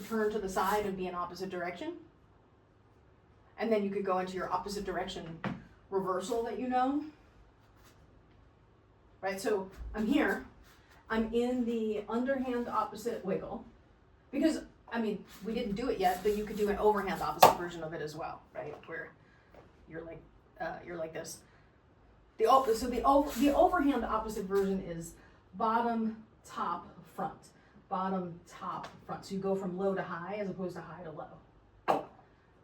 turn to the side and be in opposite direction. And then you could go into your opposite direction reversal that you know. Right, so I'm here, I'm in the underhand opposite wiggle, because, I mean, we didn't do it yet, but you could do an overhand opposite version of it as well, right, where you're like this. The overhand opposite version is bottom, top, front. Bottom, top, front. So you go from low to high as opposed to high to low.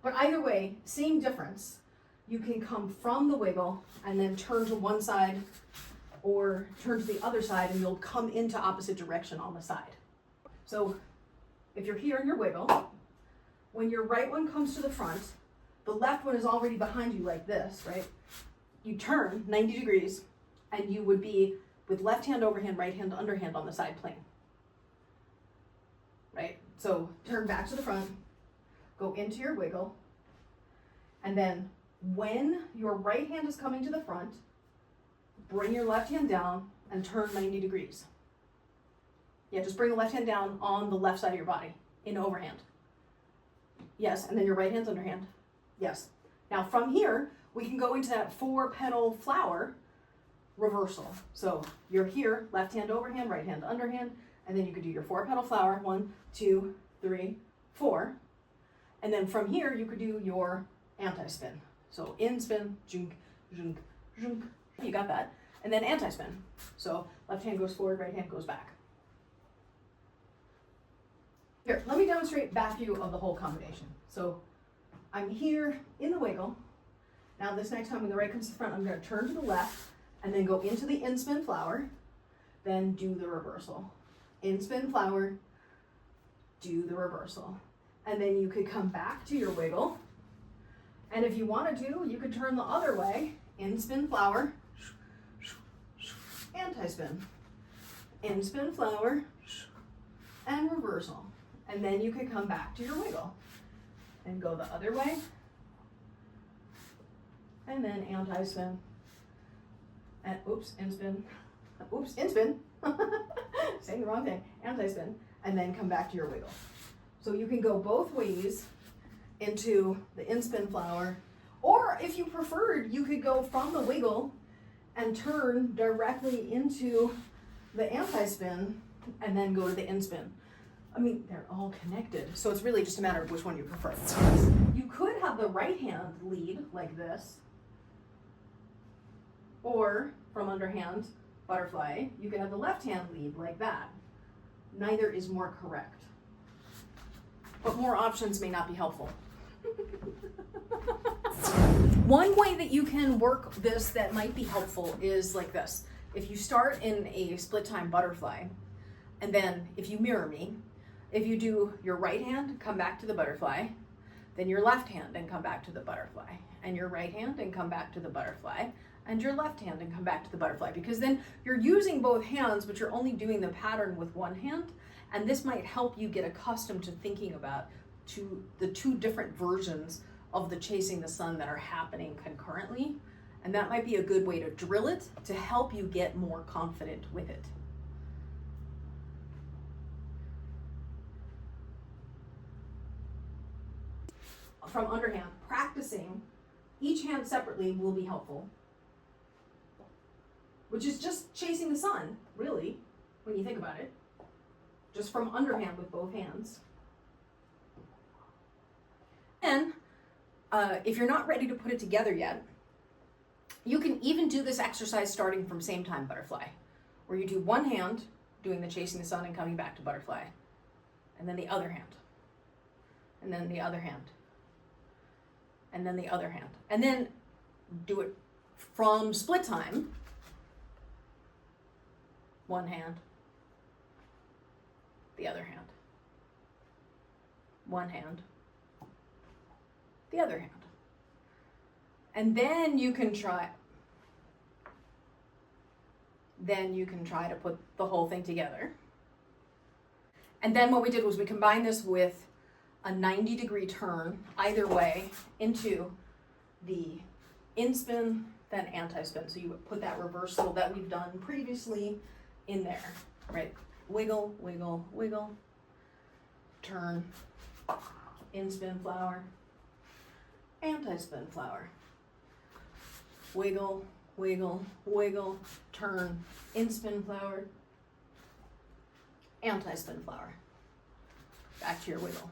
But either way, same difference. You can come from the wiggle and then turn to one side or turn to the other side, and you'll come into opposite direction on the side. So if you're here in your wiggle, when your right one comes to the front, the left one is already behind you like this, right? You turn 90 degrees and you would be with left hand overhand, right hand underhand on the side plane. Right? So turn back to the front, go into your wiggle, and then when your right hand is coming to the front, bring your left hand down and turn 90 degrees. Yeah, just bring the left hand down on the left side of your body in overhand. Yes, and then your right hand's underhand. Yes. Now from here, we can go into that 4-petal flower reversal. So you're here, left hand overhand, right hand underhand, and then you could do your 4-petal flower, 1, 2, 3, 4. And then from here, you could do your anti-spin. So in spin, junk, junk, junk. You got that. And then anti-spin. So left hand goes forward, right hand goes back. Here, let me demonstrate back view of the whole combination. So I'm here in the wiggle. Now this next time when the right comes to the front, I'm going to turn to the left and then go into the in-spin flower, then do the reversal. In-spin flower, do the reversal. And then you could come back to your wiggle. And if you wanted to, you could turn the other way, in-spin flower, anti-spin, in-spin flower, and reversal. And then you could come back to your wiggle and go the other way, and then anti-spin, and in-spin, in-spin, saying the wrong thing, anti-spin, and then come back to your wiggle. So you can go both ways into the in-spin flower, or if you preferred, you could go from the wiggle and turn directly into the anti-spin and then go to the in-spin. I mean, they're all connected, so it's really just a matter of which one you prefer. You could have the right hand lead like this, or from underhand butterfly, you could have the left hand lead like that. Neither is more correct, but more options may not be helpful. One way that you can work this that might be helpful is like this. If you start in a split time butterfly, and then if you mirror me, if you do your right hand, come back to the butterfly, then your left hand and come back to the butterfly, and your right hand and come back to the butterfly, and your left hand and come back to the butterfly, because then you're using both hands, but you're only doing the pattern with one hand, and this might help you get accustomed to thinking about the two different versions of the chasing the sun that are happening concurrently, and that might be a good way to drill it to help you get more confident with it. From underhand, practicing each hand separately will be helpful, which is just chasing the sun, really, when you think about it, just from underhand with both hands. And if you're not ready to put it together yet, you can even do this exercise starting from same time butterfly, where you do one hand doing the chasing the sun and coming back to butterfly, and then the other hand, and then the other hand, and then the other hand, and then do it from split time, one hand, the other hand, one hand, the other hand. And then you can try to put the whole thing together. And then what we did was we combined this with a 90-degree turn either way into the in-spin, then anti-spin. So you would put that reversal that we've done previously in there, right? Wiggle, wiggle, wiggle, turn, inspin flower, anti-spin flower. Wiggle, wiggle, wiggle, turn, inspin flower, anti-spin flower. Back to your wiggle.